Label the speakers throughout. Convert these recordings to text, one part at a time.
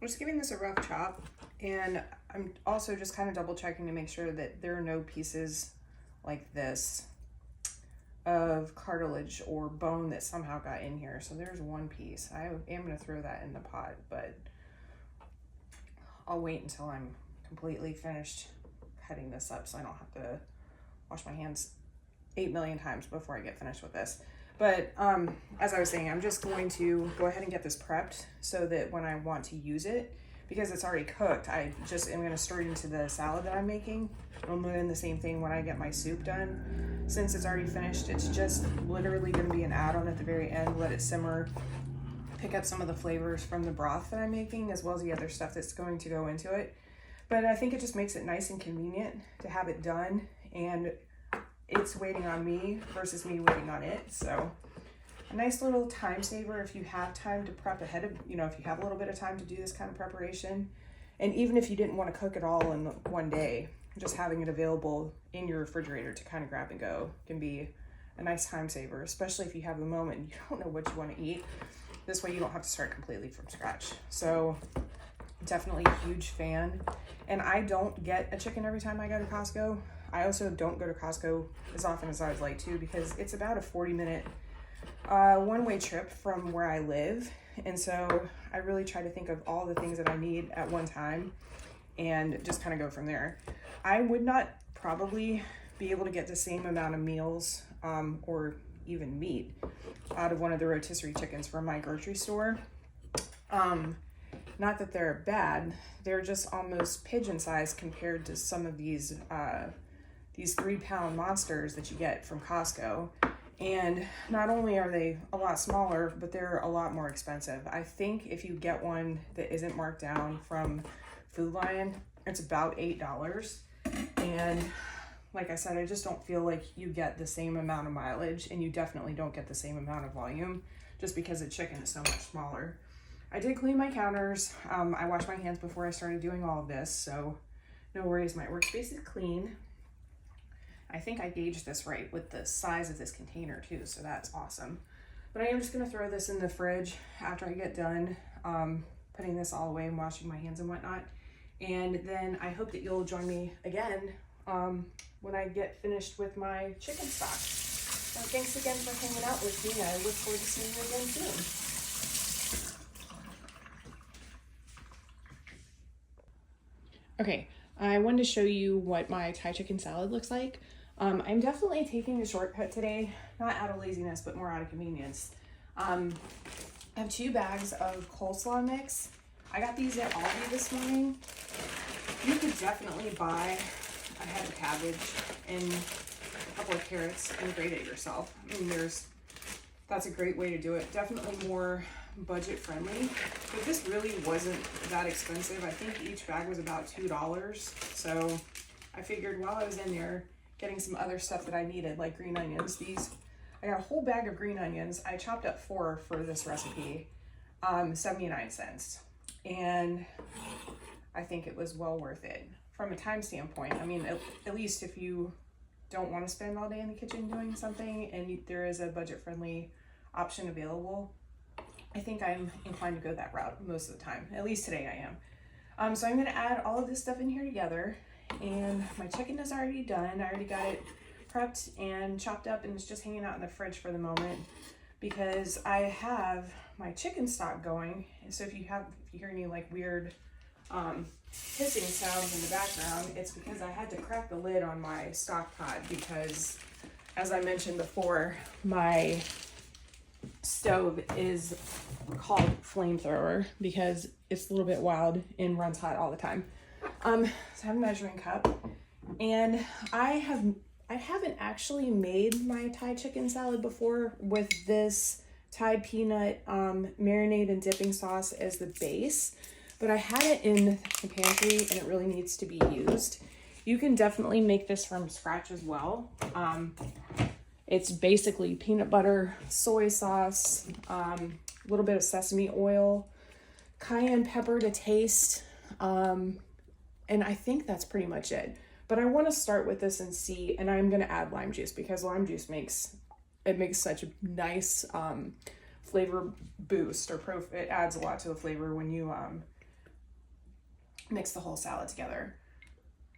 Speaker 1: just giving this a rough chop, and I'm also just kind of double checking to make sure that there are no pieces like this of cartilage or bone that somehow got in here. So there's one piece. I am going to throw that in the pot, but I'll wait until I'm completely finished cutting this up so I don't have to wash my hands 8 million times before I get finished with this. But as I was saying, I'm just going to go ahead and get this prepped so that when I want to use it, because it's already cooked, I just am going to stir it into the salad that I'm making. I'm doing the same thing when I get my soup done. Since it's already finished, it's just literally going to be an add-on at the very end. Let it simmer, pick up some of the flavors from the broth that I'm making, as well as the other stuff that's going to go into it. But I think it just makes it nice and convenient to have it done, and it's waiting on me versus me waiting on it. So a nice little time saver if you have time to prep ahead of, if you have a little bit of time to do this kind of preparation. And even if you didn't want to cook it all in one day, just having it available in your refrigerator to kind of grab and go can be a nice time saver, especially if you have a moment and you don't know what you want to eat. This way you don't have to start completely from scratch. So definitely a huge fan. And I don't get a chicken every time I go to Costco. I also don't go to Costco as often as I would like to, because it's about a 40-minute one-way trip from where I live. And so I really try to think of all the things that I need at one time and just kind of go from there. I would not probably be able to get the same amount of meals or even meat out of one of the rotisserie chickens from my grocery store. Not that they're bad, they're just almost pigeon sized compared to some of these 3-pound monsters that you get from Costco. And not only are they a lot smaller, but they're a lot more expensive. I think if you get one that isn't marked down from Food Lion, it's about $8. And like I said, I just don't feel like you get the same amount of mileage, and you definitely don't get the same amount of volume just because the chicken is so much smaller. I did clean my counters. I washed my hands before I started doing all of this, so no worries. My workspace is clean. I think I gauged this right with the size of this container too, so that's awesome. But I am just gonna throw this in the fridge after I get done putting this all away and washing my hands and whatnot. And then I hope that you'll join me again when I get finished with my chicken stock. So thanks again for hanging out with me. I look forward to seeing you again soon. Okay, I wanted to show you what my Thai chicken salad looks like. I'm definitely taking a shortcut today, not out of laziness, but more out of convenience. I have 2 bags of coleslaw mix. I got these at Aldi this morning. You could definitely buy a head of cabbage and a couple of carrots and grate it yourself. I mean, that's a great way to do it. Definitely more budget friendly, but this really wasn't that expensive. I think each bag was about $2. So I figured while I was in there getting some other stuff that I needed, like green onions, I got a whole bag of green onions. I chopped up 4 for this recipe, 79 cents. And I think it was well worth it from a time standpoint. I mean, at least if you don't want to spend all day in the kitchen doing something and there is a budget friendly option available, I think I'm inclined to go that route most of the time. At least today I am. So I'm going to add all of this stuff in here together, and my chicken is already done. I already got it prepped and chopped up, and it's just hanging out in the fridge for the moment because I have my chicken stock going. So if you hear any like weird hissing sounds in the background, it's because I had to crack the lid on my stock pot because, as I mentioned before, my stove is called flamethrower because it's a little bit wild and runs hot all the time. So I have a measuring cup, and I haven't actually made my Thai chicken salad before with this Thai peanut marinade and dipping sauce as the base, but I had it in the pantry and it really needs to be used. You can definitely make this from scratch as well. It's basically peanut butter, soy sauce, a little bit of sesame oil, cayenne pepper to taste, and I think that's pretty much it. But I want to start with this and see, and I'm going to add lime juice because lime juice makes such a nice flavor boost, or it adds a lot to the flavor when you mix the whole salad together.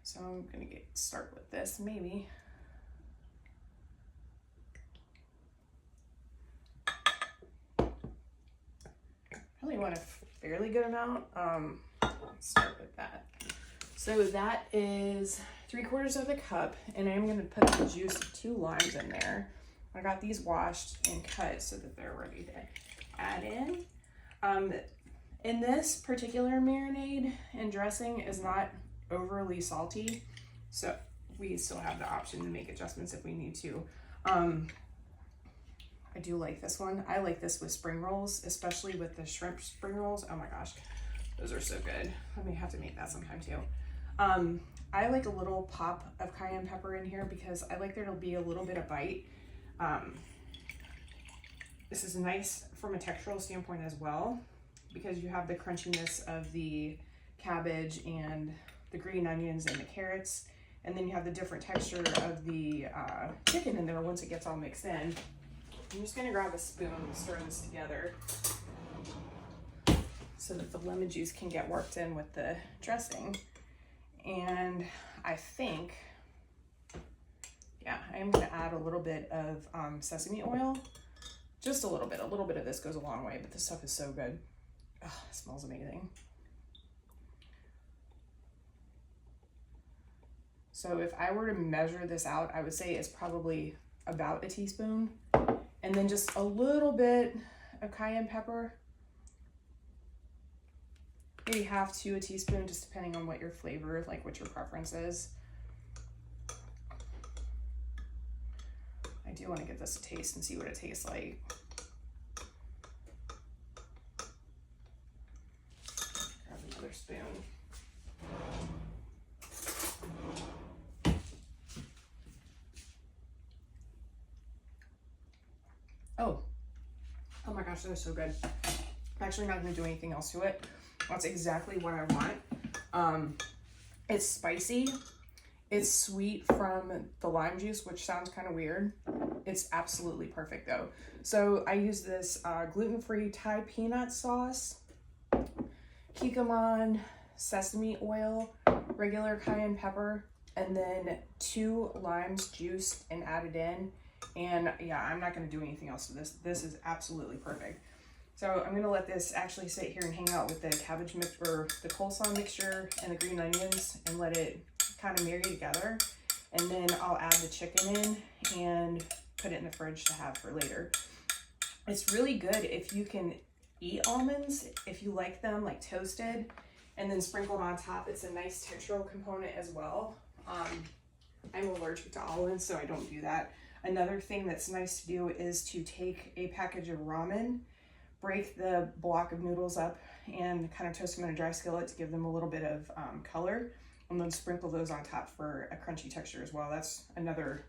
Speaker 1: So I'm gonna start with this, maybe. Probably want a fairly good amount. Let's start with that. So that is 3/4 of a cup, and I'm gonna put the juice of 2 limes in there. I got these washed and cut so that they're ready to add in. In this particular marinade and dressing is not overly salty, so we still have the option to make adjustments if we need to. I do like this one. I like this with spring rolls, especially with the shrimp spring rolls. Oh my gosh, those are so good. I may have to make that sometime too. I like a little pop of cayenne pepper in here because I like there to be a little bit of bite. This is nice from a textural standpoint as well, because you have the crunchiness of the cabbage and the green onions and the carrots, and then you have the different texture of the chicken in there once it gets all mixed in. I'm just gonna grab a spoon and stir this together so that the lemon juice can get worked in with the dressing. And I think, yeah, I am gonna add a little bit of sesame oil. Just a little bit of this goes a long way, but this stuff is so good. Oh, it smells amazing. So if I were to measure this out, I would say it's probably about a teaspoon. And then just a little bit of cayenne pepper. Maybe 1/2 to a teaspoon, just depending on what your flavor, like what your preference is. I do want to give this a taste and see what it tastes like. Grab another spoon. Oh my gosh, that is so good. I'm actually not going to do anything else to it. That's exactly what I want. It's spicy. It's sweet from the lime juice, which sounds kind of weird. It's absolutely perfect though. So I use this gluten-free Thai peanut sauce, kikkoman, sesame oil, regular cayenne pepper, and then 2 limes juiced and added in. And yeah, I'm not going to do anything else to this. This is absolutely perfect. So I'm going to let this actually sit here and hang out with the cabbage mix or the coleslaw mixture and the green onions and let it kind of marry together. And then I'll add the chicken in and put it in the fridge to have for later. It's really good if you can eat almonds, if you like them like toasted and then sprinkled on top. It's a nice textural component as well. I'm allergic to almonds, so I don't do that. Another thing that's nice to do is to take a package of ramen, break the block of noodles up and kind of toast them in a dry skillet to give them a little bit of color, and then sprinkle those on top for a crunchy texture as well. That's another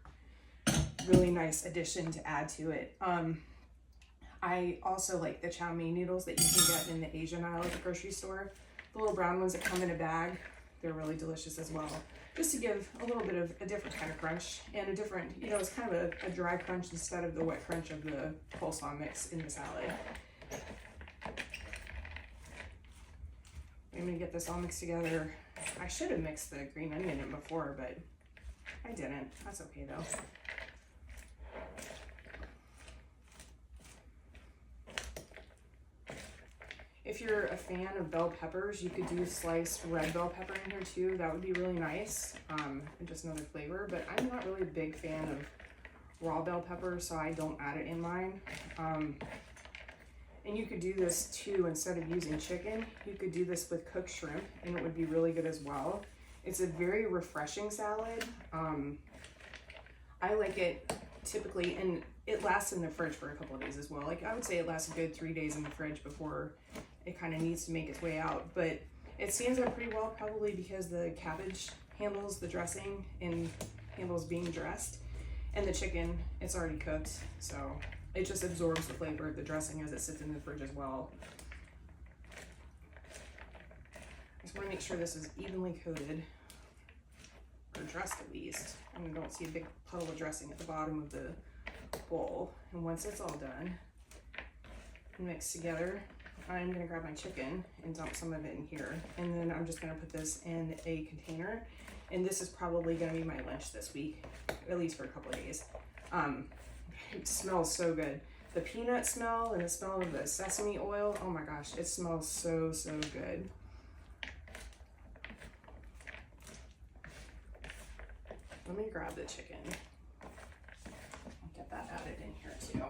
Speaker 1: really nice addition to add to it. I also like the chow mein noodles that you can get in the Asian aisle at the grocery store. The little brown ones that come in a bag, they're really delicious as well. Just to give a little bit of a different kind of crunch and a different, you know, it's kind of a dry crunch instead of the wet crunch of the coleslaw mix in the salad. I'm gonna get this all mixed together. I should have mixed the green onion in before, but I didn't. That's okay though. If you're a fan of bell peppers, you could do sliced red bell pepper in here too. That would be really nice, and just another flavor. But I'm not really a big fan of raw bell pepper, so I don't add it in mine. And you could do this too, instead of using chicken, you could do this with cooked shrimp, and it would be really good as well. It's a very refreshing salad. I like it typically, and it lasts in the fridge for a couple of days as well. Like I would say it lasts a good 3 days in the fridge before it kind of needs to make its way out. But it stands up pretty well, probably because the cabbage handles the dressing and handles being dressed. And the chicken, it's already cooked, so it just absorbs the flavor of the dressing as it sits in the fridge as well. I just want to make sure this is evenly coated, or dressed at least. And we don't see a big puddle of dressing at the bottom of the bowl. And once it's all done and mixed together, I'm gonna grab my chicken and dump some of it in here. And then I'm just gonna put this in a container. And this is probably gonna be my lunch this week, at least for a couple of days. It smells so good. The peanut smell and the smell of the sesame oil, oh my gosh, it smells so, so good. Let me grab the chicken. I'll get that added in here too.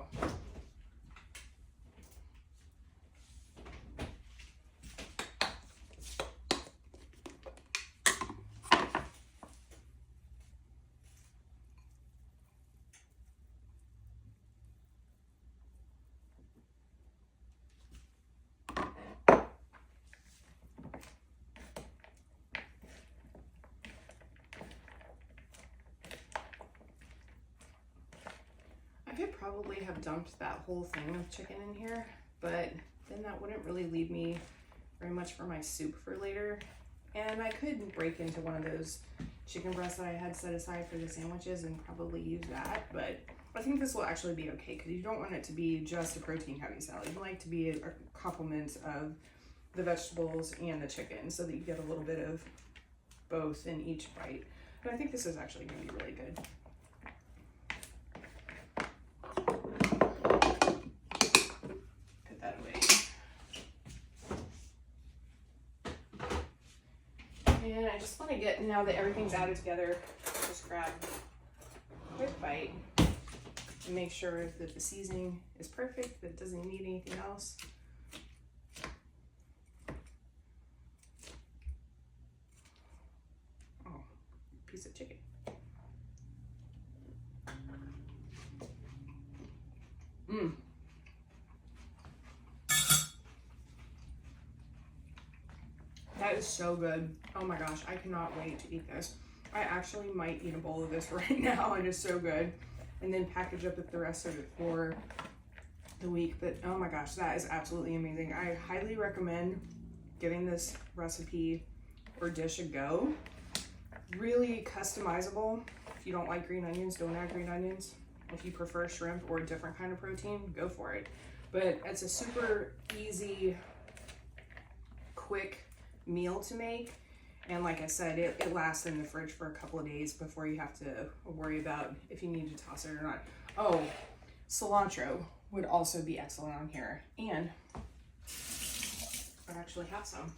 Speaker 1: I could probably have dumped that whole thing of chicken in here, but then that wouldn't really leave me very much for my soup for later. And I could break into one of those chicken breasts that I had set aside for the sandwiches and probably use that, but I think this will actually be okay because you don't want it to be just a protein heavy salad. You like to be a complement of the vegetables and the chicken so that you get a little bit of both in each bite. But I think this is actually going to be really good. Put that away. And I just want to get, now that everything's added together, just grab a quick bite and make sure that the seasoning is perfect, that it doesn't need anything else. Oh, piece of chicken. Mmm. That is so good. Oh my gosh, I cannot wait to eat this. I actually might eat a bowl of this right now. It is so good. And then package up with the rest of it for the week. But oh my gosh, that is absolutely amazing. I highly recommend giving this recipe or dish a go. Really customizable. If you don't like green onions, don't add green onions. If you prefer shrimp or a different kind of protein, go for it. But it's a super easy, quick meal to make. And like I said, it lasts in the fridge for a couple of days before you have to worry about if you need to toss it or not. Oh, cilantro would also be excellent on here. And I actually have some.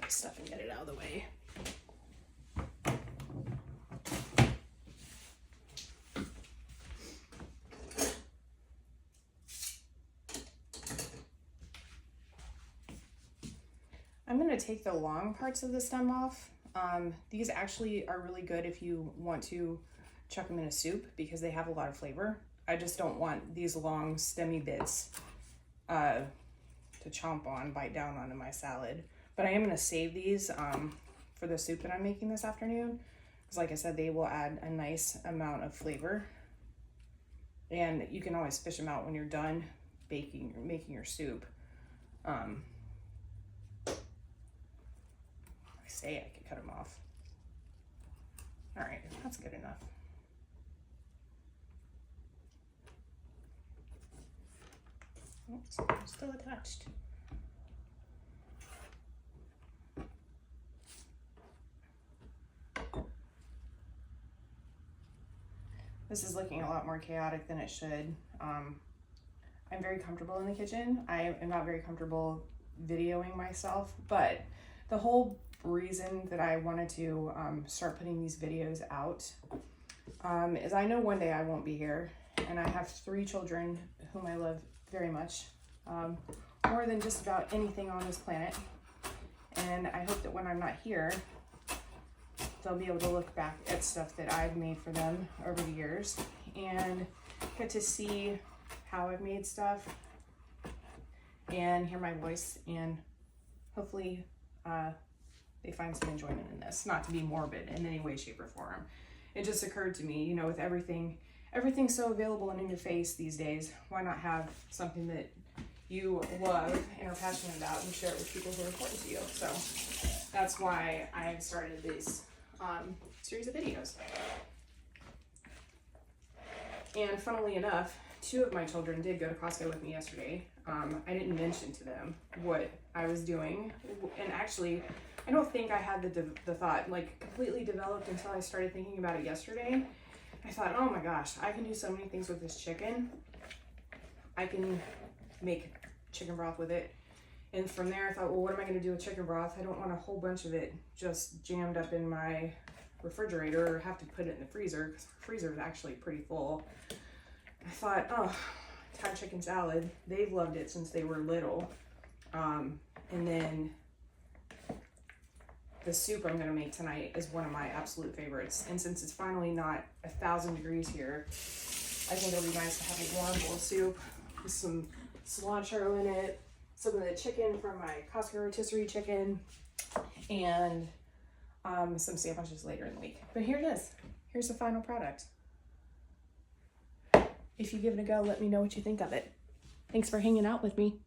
Speaker 1: Stuff and get it out of the way. I'm going to take the long parts of the stem off. These actually are really good if you want to chuck them in a soup because they have a lot of flavor. I just don't want these long stemmy bits to chomp on, bite down onto my salad. But I am going to save these for the soup that I'm making this afternoon. Because like I said, they will add a nice amount of flavor. And you can always fish them out when you're done making your soup. I say I could cut them off. All right, that's good enough. Oops, still attached. This is looking a lot more chaotic than it should. I'm very comfortable in the kitchen. I am not very comfortable videoing myself, but The whole reason that I wanted to start putting these videos out is I know one day I won't be here, and I have 3 children whom I love very much, more than just about anything on this planet. And I hope that when I'm not here, they'll be able to look back at stuff that I've made for them over the years and get to see how I've made stuff and hear my voice, and hopefully they find some enjoyment in this. Not to be morbid in any way, shape, or form. It just occurred to me, you know, with everything's so available and in your face these days, why not have something that you love and are passionate about and share it with people who are important to you? So that's why I started this series of videos. And funnily enough, 2 of my children did go to Costco with me yesterday. I didn't mention to them what I was doing, and actually I don't think I had the thought like completely developed until I started thinking about it yesterday. I thought, oh my gosh, I can do so many things with this chicken. I can make chicken broth with it. And from there I thought, well, what am I going to do with chicken broth? I don't want a whole bunch of it just jammed up in my refrigerator or have to put it in the freezer, because the freezer is actually pretty full. I thought, oh, Thai chicken salad. They've loved it since they were little. And then the soup I'm going to make tonight is one of my absolute favorites. And since it's finally not 1,000 degrees here, I think it'll be nice to have a warm bowl of soup with some cilantro in it, some of the chicken from my Costco rotisserie chicken, and some sandwiches later in the week. But here it is. Here's the final product. If you give it a go, let me know what you think of it. Thanks for hanging out with me.